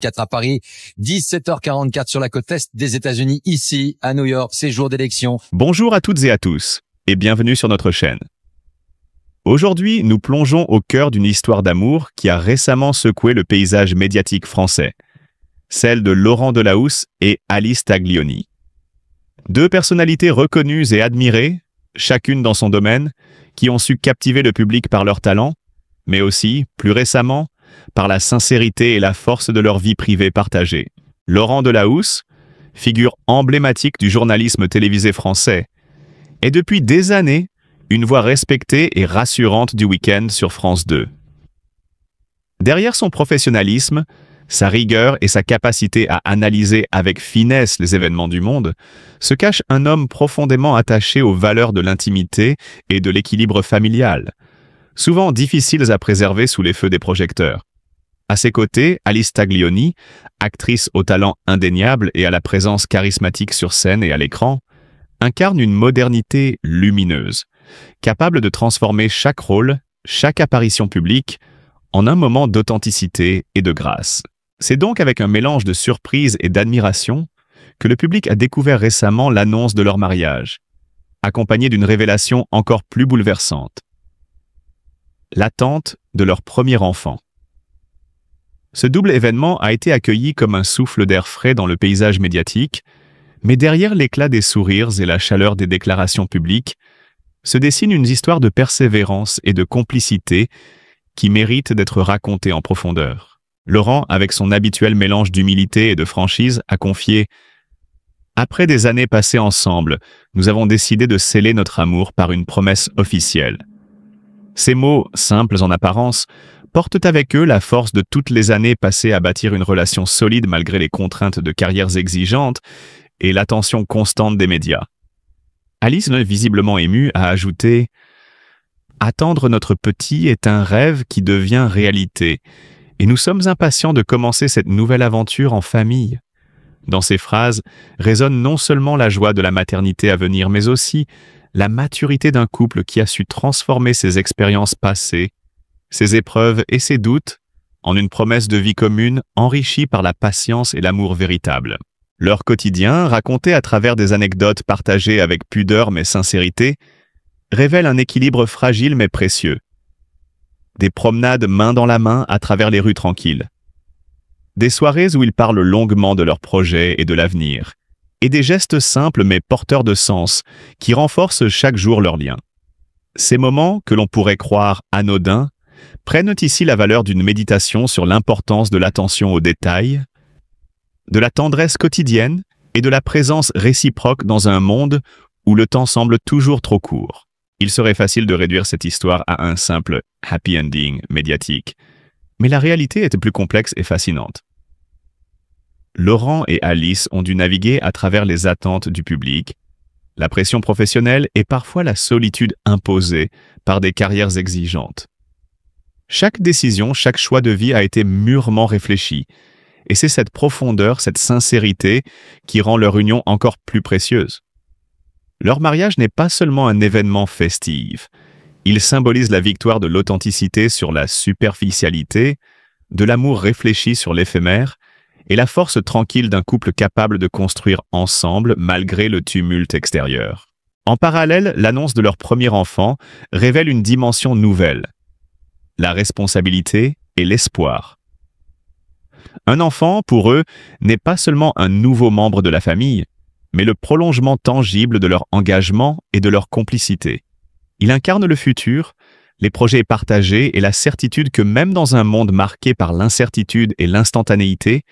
4 à Paris, 17h44 sur la côte est des États-Unis, ici à New York, c'est jour d'élection. Bonjour à toutes et à tous, et bienvenue sur notre chaîne. Aujourd'hui, nous plongeons au cœur d'une histoire d'amour qui a récemment secoué le paysage médiatique français, celle de Laurent Delahousse et Alice Taglioni. Deux personnalités reconnues et admirées, chacune dans son domaine, qui ont su captiver le public par leur talent, mais aussi, plus récemment, par la sincérité et la force de leur vie privée partagée. Laurent Delahousse, figure emblématique du journalisme télévisé français, est depuis des années une voix respectée et rassurante du week-end sur France 2. Derrière son professionnalisme, sa rigueur et sa capacité à analyser avec finesse les événements du monde, se cache un homme profondément attaché aux valeurs de l'intimité et de l'équilibre familial, souvent difficiles à préserver sous les feux des projecteurs. À ses côtés, Alice Taglioni, actrice au talent indéniable et à la présence charismatique sur scène et à l'écran, incarne une modernité lumineuse, capable de transformer chaque rôle, chaque apparition publique, en un moment d'authenticité et de grâce. C'est donc avec un mélange de surprise et d'admiration que le public a découvert récemment l'annonce de leur mariage, accompagnée d'une révélation encore plus bouleversante: l'attente de leur premier enfant. Ce double événement a été accueilli comme un souffle d'air frais dans le paysage médiatique, mais derrière l'éclat des sourires et la chaleur des déclarations publiques, se dessine une histoire de persévérance et de complicité qui mérite d'être racontée en profondeur. Laurent, avec son habituel mélange d'humilité et de franchise, a confié « Après des années passées ensemble, nous avons décidé de sceller notre amour par une promesse officielle. » Ces mots, simples en apparence, portent avec eux la force de toutes les années passées à bâtir une relation solide malgré les contraintes de carrières exigeantes et l'attention constante des médias. Alice, visiblement émue, a ajouté « Attendre notre petit est un rêve qui devient réalité, et nous sommes impatients de commencer cette nouvelle aventure en famille. » Dans ces phrases résonne non seulement la joie de la maternité à venir, mais aussi la maturité d'un couple qui a su transformer ses expériences passées, ses épreuves et ses doutes en une promesse de vie commune enrichie par la patience et l'amour véritable. Leur quotidien, raconté à travers des anecdotes partagées avec pudeur mais sincérité, révèle un équilibre fragile mais précieux. Des promenades main dans la main à travers les rues tranquilles. Des soirées où ils parlent longuement de leurs projets et de l'avenir. Et des gestes simples mais porteurs de sens qui renforcent chaque jour leur lien. Ces moments, que l'on pourrait croire anodins, prennent ici la valeur d'une méditation sur l'importance de l'attention aux détails, de la tendresse quotidienne et de la présence réciproque dans un monde où le temps semble toujours trop court. Il serait facile de réduire cette histoire à un simple happy ending médiatique, mais la réalité est plus complexe et fascinante. Laurent et Alice ont dû naviguer à travers les attentes du public, la pression professionnelle et parfois la solitude imposée par des carrières exigeantes. Chaque décision, chaque choix de vie a été mûrement réfléchi, et c'est cette profondeur, cette sincérité qui rend leur union encore plus précieuse. Leur mariage n'est pas seulement un événement festif, il symbolise la victoire de l'authenticité sur la superficialité, de l'amour réfléchi sur l'éphémère, et la force tranquille d'un couple capable de construire ensemble malgré le tumulte extérieur. En parallèle, l'annonce de leur premier enfant révèle une dimension nouvelle: la responsabilité et l'espoir. Un enfant, pour eux, n'est pas seulement un nouveau membre de la famille, mais le prolongement tangible de leur engagement et de leur complicité. Il incarne le futur, les projets partagés et la certitude que même dans un monde marqué par l'incertitude et l'instantanéité,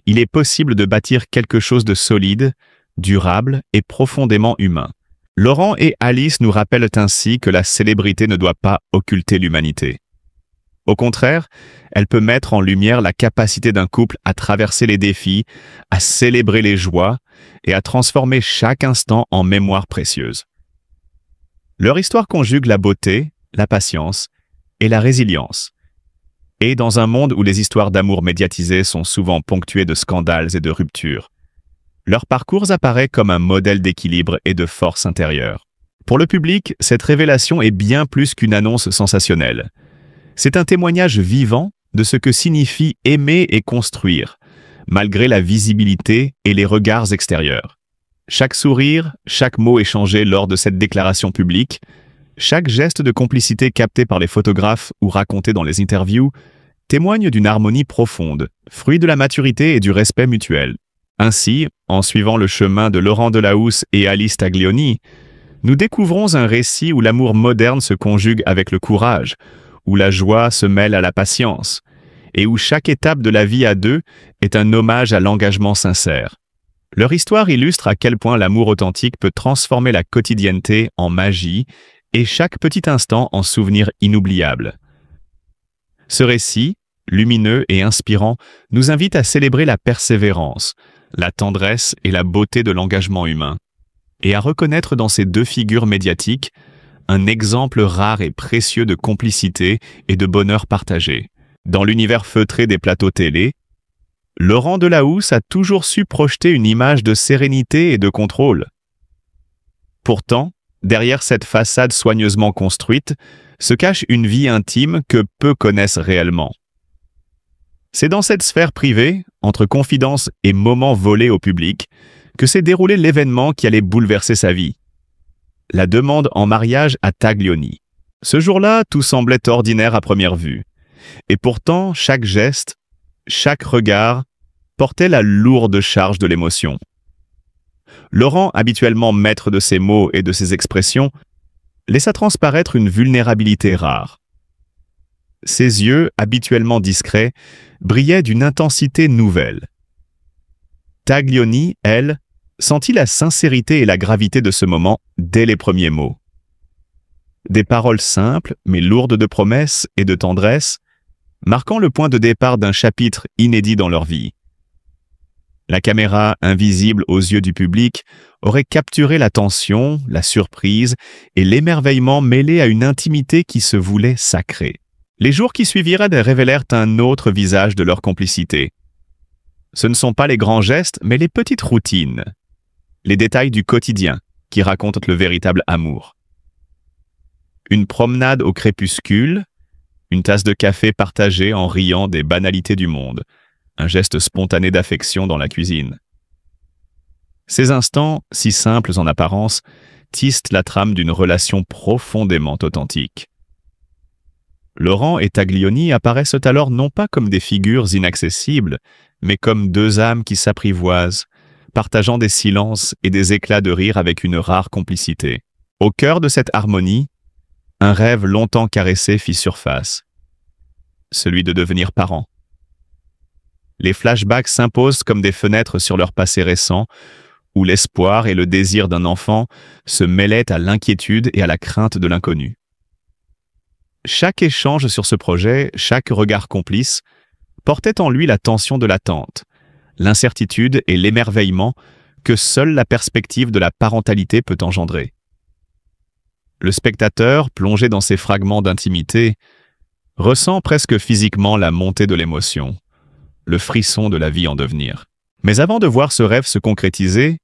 il est possible de bâtir quelque chose de solide, durable et profondément humain. Laurent et Alice nous rappellent ainsi que la célébrité ne doit pas occulter l'humanité. Au contraire, elle peut mettre en lumière la capacité d'un couple à traverser les défis, à célébrer les joies et à transformer chaque instant en mémoire précieuse. Leur histoire conjugue la beauté, la patience et la résilience. Et dans un monde où les histoires d'amour médiatisées sont souvent ponctuées de scandales et de ruptures, leur parcours apparaît comme un modèle d'équilibre et de force intérieure. Pour le public, cette révélation est bien plus qu'une annonce sensationnelle. C'est un témoignage vivant de ce que signifie aimer et construire, malgré la visibilité et les regards extérieurs. Chaque sourire, chaque mot échangé lors de cette déclaration publique, chaque geste de complicité capté par les photographes ou raconté dans les interviews témoigne d'une harmonie profonde, fruit de la maturité et du respect mutuel. Ainsi, en suivant le chemin de Laurent Delahousse et Alice Taglioni, nous découvrons un récit où l'amour moderne se conjugue avec le courage, où la joie se mêle à la patience, et où chaque étape de la vie à deux est un hommage à l'engagement sincère. Leur histoire illustre à quel point l'amour authentique peut transformer la quotidienneté en magie et chaque petit instant en souvenir inoubliable. Ce récit, lumineux et inspirant, nous invite à célébrer la persévérance, la tendresse et la beauté de l'engagement humain, et à reconnaître dans ces deux figures médiatiques un exemple rare et précieux de complicité et de bonheur partagé. Dans l'univers feutré des plateaux télé, Laurent Delahousse a toujours su projeter une image de sérénité et de contrôle. Pourtant, derrière cette façade soigneusement construite, se cache une vie intime que peu connaissent réellement. C'est dans cette sphère privée, entre confidences et moments volés au public, que s'est déroulé l'événement qui allait bouleverser sa vie. La demande en mariage à Taglioni. Ce jour-là, tout semblait ordinaire à première vue. Et pourtant, chaque geste, chaque regard, portait la lourde charge de l'émotion. Laurent, habituellement maître de ses mots et de ses expressions, laissa transparaître une vulnérabilité rare. Ses yeux, habituellement discrets, brillaient d'une intensité nouvelle. Taglioni, elle, sentit la sincérité et la gravité de ce moment dès les premiers mots. Des paroles simples, mais lourdes de promesses et de tendresse, marquant le point de départ d'un chapitre inédit dans leur vie. La caméra, invisible aux yeux du public, aurait capturé l'attention, la surprise et l'émerveillement mêlés à une intimité qui se voulait sacrée. Les jours qui suivirent révélèrent un autre visage de leur complicité. Ce ne sont pas les grands gestes, mais les petites routines, les détails du quotidien qui racontent le véritable amour. Une promenade au crépuscule, une tasse de café partagée en riant des banalités du monde, un geste spontané d'affection dans la cuisine. Ces instants, si simples en apparence, tissent la trame d'une relation profondément authentique. Laurent et Taglioni apparaissent alors non pas comme des figures inaccessibles, mais comme deux âmes qui s'apprivoisent, partageant des silences et des éclats de rire avec une rare complicité. Au cœur de cette harmonie, un rêve longtemps caressé fit surface, celui de devenir parents. Les flashbacks s'imposent comme des fenêtres sur leur passé récent, où l'espoir et le désir d'un enfant se mêlaient à l'inquiétude et à la crainte de l'inconnu. Chaque échange sur ce projet, chaque regard complice, portait en lui la tension de l'attente, l'incertitude et l'émerveillement que seule la perspective de la parentalité peut engendrer. Le spectateur, plongé dans ces fragments d'intimité, ressent presque physiquement la montée de l'émotion, le frisson de la vie en devenir. Mais avant de voir ce rêve se concrétiser,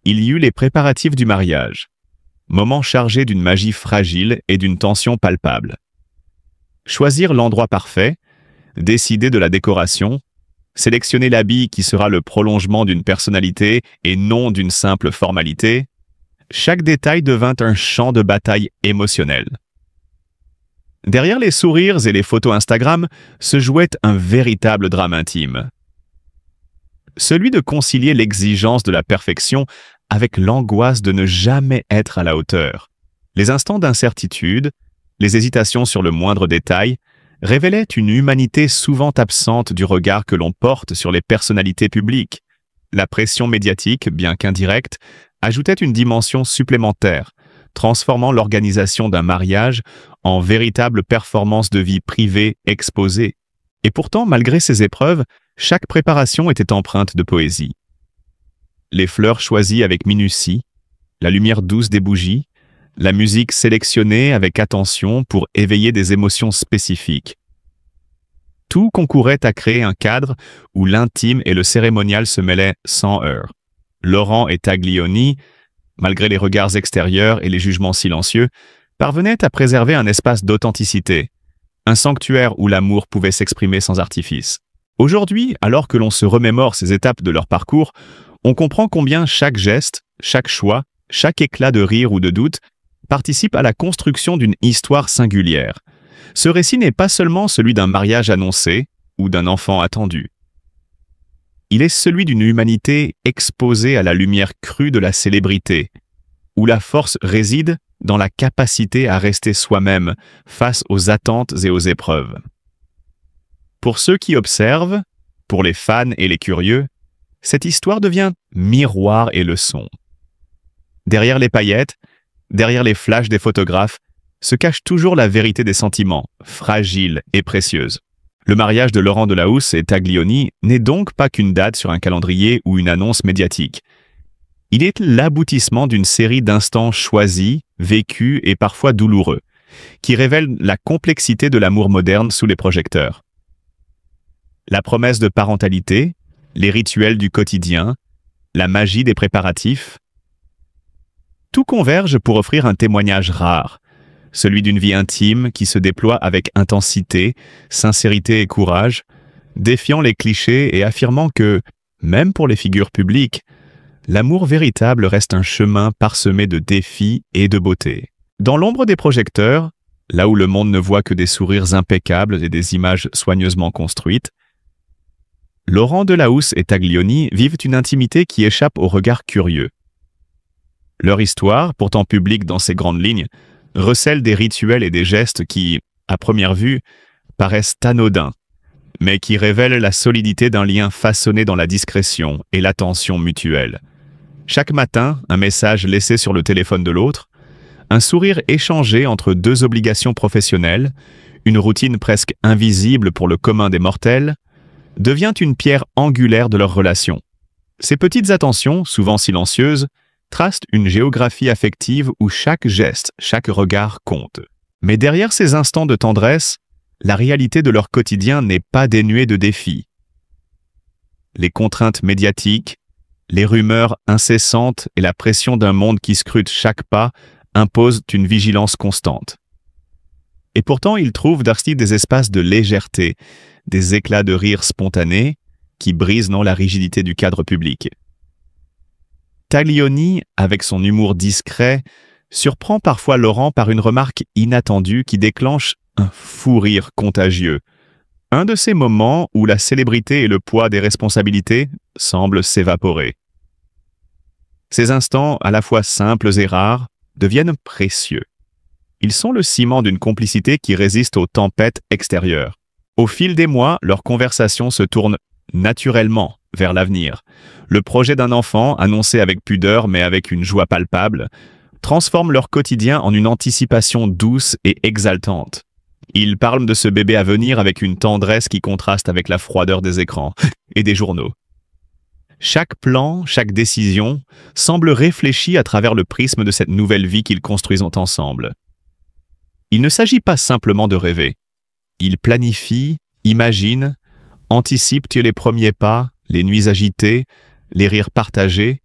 il y eut les préparatifs du mariage, moment chargé d'une magie fragile et d'une tension palpable. Choisir l'endroit parfait, décider de la décoration, sélectionner l'habit qui sera le prolongement d'une personnalité et non d'une simple formalité, chaque détail devint un champ de bataille émotionnel. Derrière les sourires et les photos Instagram se jouait un véritable drame intime. Celui de concilier l'exigence de la perfection avec l'angoisse de ne jamais être à la hauteur. Les instants d'incertitude, les hésitations sur le moindre détail, révélaient une humanité souvent absente du regard que l'on porte sur les personnalités publiques. La pression médiatique, bien qu'indirecte, ajoutait une dimension supplémentaire, transformant l'organisation d'un mariage en véritable performance de vie privée exposée. Et pourtant, malgré ces épreuves, chaque préparation était empreinte de poésie. Les fleurs choisies avec minutie, la lumière douce des bougies, la musique sélectionnée avec attention pour éveiller des émotions spécifiques. Tout concourait à créer un cadre où l'intime et le cérémonial se mêlaient sans heurts. Laurent et Taglioni, malgré les regards extérieurs et les jugements silencieux, parvenaient à préserver un espace d'authenticité, un sanctuaire où l'amour pouvait s'exprimer sans artifice. Aujourd'hui, alors que l'on se remémore ces étapes de leur parcours, on comprend combien chaque geste, chaque choix, chaque éclat de rire ou de doute participe à la construction d'une histoire singulière. Ce récit n'est pas seulement celui d'un mariage annoncé ou d'un enfant attendu. Il est celui d'une humanité exposée à la lumière crue de la célébrité, où la force réside dans la capacité à rester soi-même face aux attentes et aux épreuves. Pour ceux qui observent, pour les fans et les curieux, cette histoire devient miroir et leçon. Derrière les paillettes, derrière les flashs des photographes, se cache toujours la vérité des sentiments, fragile et précieuse. Le mariage de Laurent Delahousse et Taglioni n'est donc pas qu'une date sur un calendrier ou une annonce médiatique. Il est l'aboutissement d'une série d'instants choisis, vécus et parfois douloureux, qui révèlent la complexité de l'amour moderne sous les projecteurs. La promesse de parentalité, les rituels du quotidien, la magie des préparatifs, tout converge pour offrir un témoignage rare, celui d'une vie intime qui se déploie avec intensité, sincérité et courage, défiant les clichés et affirmant que, même pour les figures publiques, l'amour véritable reste un chemin parsemé de défis et de beauté. Dans l'ombre des projecteurs, là où le monde ne voit que des sourires impeccables et des images soigneusement construites, Laurent Delahousse et Taglioni vivent une intimité qui échappe au regard curieux. Leur histoire, pourtant publique dans ses grandes lignes, recèle des rituels et des gestes qui, à première vue, paraissent anodins, mais qui révèlent la solidité d'un lien façonné dans la discrétion et l'attention mutuelle. Chaque matin, un message laissé sur le téléphone de l'autre, un sourire échangé entre deux obligations professionnelles, une routine presque invisible pour le commun des mortels, devient une pierre angulaire de leur relation. Ces petites attentions, souvent silencieuses, tracent une géographie affective où chaque geste, chaque regard compte. Mais derrière ces instants de tendresse, la réalité de leur quotidien n'est pas dénuée de défis. Les contraintes médiatiques, les rumeurs incessantes et la pression d'un monde qui scrute chaque pas imposent une vigilance constante. Et pourtant, ils trouvent d'Arstide des espaces de légèreté, des éclats de rire spontanés qui brisent la rigidité du cadre public. Taglioni, avec son humour discret, surprend parfois Laurent par une remarque inattendue qui déclenche un fou rire contagieux. Un de ces moments où la célébrité et le poids des responsabilités semblent s'évaporer. Ces instants, à la fois simples et rares, deviennent précieux. Ils sont le ciment d'une complicité qui résiste aux tempêtes extérieures. Au fil des mois, leurs conversations se tournent naturellement vers l'avenir. Le projet d'un enfant, annoncé avec pudeur mais avec une joie palpable, transforme leur quotidien en une anticipation douce et exaltante. Ils parlent de ce bébé à venir avec une tendresse qui contraste avec la froideur des écrans et des journaux. Chaque plan, chaque décision semble réfléchi à travers le prisme de cette nouvelle vie qu'ils construisent ensemble. Il ne s'agit pas simplement de rêver. Ils planifient, imaginent, anticipent les premiers pas, les nuits agitées, les rires partagés.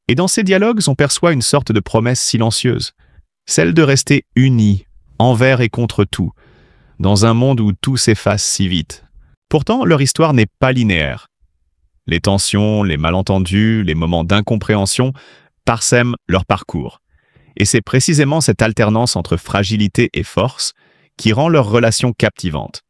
Et dans ces dialogues, on perçoit une sorte de promesse silencieuse, celle de rester unis, envers et contre tout, dans un monde où tout s'efface si vite. Pourtant, leur histoire n'est pas linéaire. Les tensions, les malentendus, les moments d'incompréhension parsèment leur parcours. Et c'est précisément cette alternance entre fragilité et force qui rend leur relation captivante.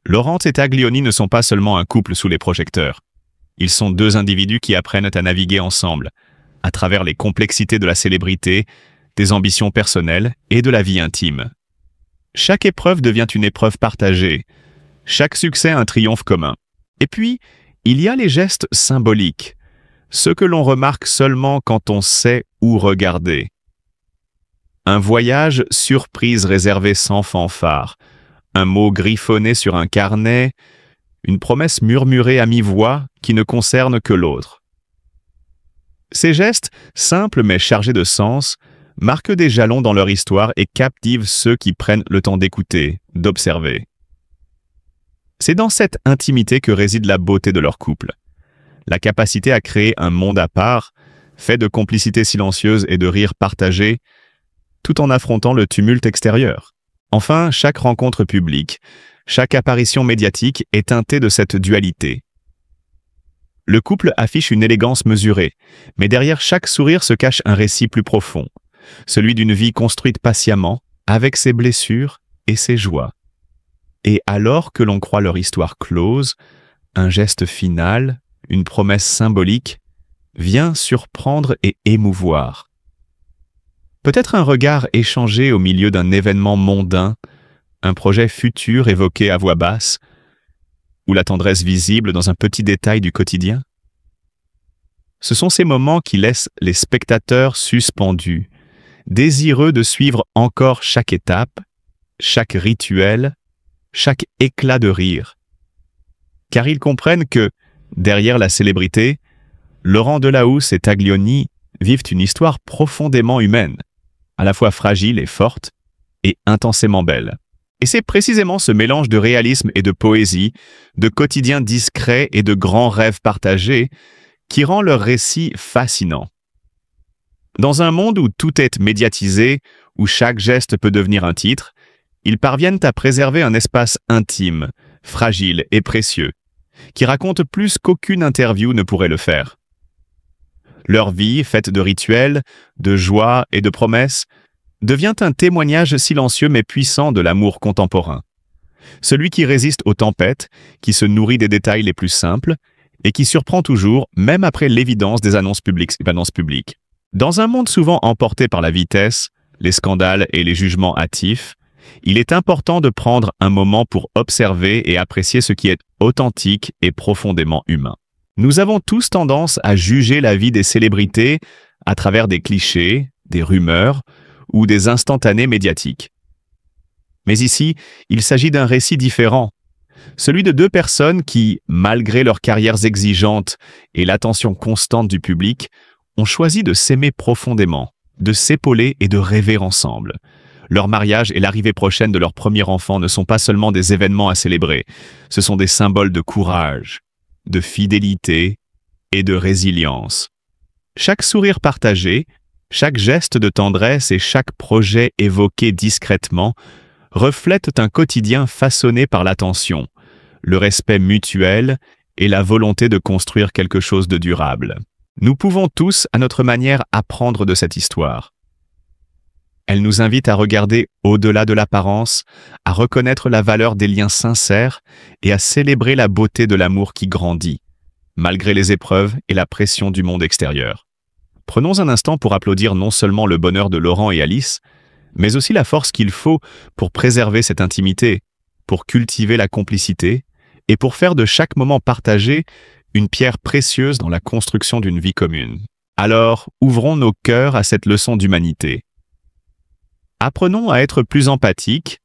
Laurent et Taglioni ne sont pas seulement un couple sous les projecteurs. Ils sont deux individus qui apprennent à naviguer ensemble, à travers les complexités de la célébrité, des ambitions personnelles et de la vie intime. Chaque épreuve devient une épreuve partagée, chaque succès un triomphe commun. Et puis, il y a les gestes symboliques, ceux que l'on remarque seulement quand on sait où regarder. Un voyage surprise réservé sans fanfare, un mot griffonné sur un carnet, une promesse murmurée à mi-voix qui ne concerne que l'autre. Ces gestes, simples mais chargés de sens, marquent des jalons dans leur histoire et captivent ceux qui prennent le temps d'écouter, d'observer. C'est dans cette intimité que réside la beauté de leur couple. La capacité à créer un monde à part, fait de complicité silencieuse et de rires partagés, tout en affrontant le tumulte extérieur. Enfin, chaque rencontre publique, Chaque apparition médiatique est teintée de cette dualité. Le couple affiche une élégance mesurée, mais derrière chaque sourire se cache un récit plus profond, celui d'une vie construite patiemment, avec ses blessures et ses joies. Et alors que l'on croit leur histoire close, un geste final, une promesse symbolique, vient surprendre et émouvoir. Peut-être un regard échangé au milieu d'un événement mondain, un projet futur évoqué à voix basse, ou la tendresse visible dans un petit détail du quotidien. Ce sont ces moments qui laissent les spectateurs suspendus, désireux de suivre encore chaque étape, chaque rituel, chaque éclat de rire. Car ils comprennent que, derrière la célébrité, Laurent Delahousse et Taglioni vivent une histoire profondément humaine, à la fois fragile et forte, et intensément belle. Et c'est précisément ce mélange de réalisme et de poésie, de quotidien discret et de grands rêves partagés, qui rend leur récit fascinant. Dans un monde où tout est médiatisé, où chaque geste peut devenir un titre, ils parviennent à préserver un espace intime, fragile et précieux, qui raconte plus qu'aucune interview ne pourrait le faire. Leur vie, faite de rituels, de joie et de promesses, devient un témoignage silencieux mais puissant de l'amour contemporain. Celui qui résiste aux tempêtes, qui se nourrit des détails les plus simples et qui surprend toujours, même après l'évidence des annonces publiques. Dans un monde souvent emporté par la vitesse, les scandales et les jugements hâtifs, il est important de prendre un moment pour observer et apprécier ce qui est authentique et profondément humain. Nous avons tous tendance à juger la vie des célébrités à travers des clichés, des rumeurs ou des instantanés médiatiques. Mais ici, il s'agit d'un récit différent, celui de deux personnes qui, malgré leurs carrières exigeantes et l'attention constante du public, ont choisi de s'aimer profondément, de s'épauler et de rêver ensemble. Leur mariage et l'arrivée prochaine de leur premier enfant ne sont pas seulement des événements à célébrer, ce sont des symboles de courage, de fidélité et de résilience. Chaque sourire partagé, chaque geste de tendresse et chaque projet évoqué discrètement reflètent un quotidien façonné par l'attention, le respect mutuel et la volonté de construire quelque chose de durable. Nous pouvons tous, à notre manière, apprendre de cette histoire. Elle nous invite à regarder au-delà de l'apparence, à reconnaître la valeur des liens sincères et à célébrer la beauté de l'amour qui grandit, malgré les épreuves et la pression du monde extérieur. Prenons un instant pour applaudir non seulement le bonheur de Laurent et Alice, mais aussi la force qu'il faut pour préserver cette intimité, pour cultiver la complicité et pour faire de chaque moment partagé une pierre précieuse dans la construction d'une vie commune. Alors, ouvrons nos cœurs à cette leçon d'humanité. Apprenons à être plus empathiques,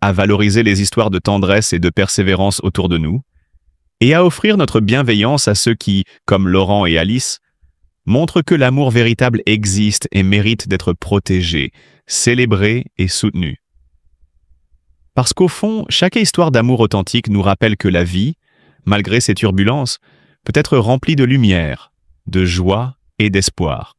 à valoriser les histoires de tendresse et de persévérance autour de nous, et à offrir notre bienveillance à ceux qui, comme Laurent et Alice, montrent que l'amour véritable existe et mérite d'être protégé, célébré et soutenu. Parce qu'au fond, chaque histoire d'amour authentique nous rappelle que la vie, malgré ses turbulences, peut être remplie de lumière, de joie et d'espoir.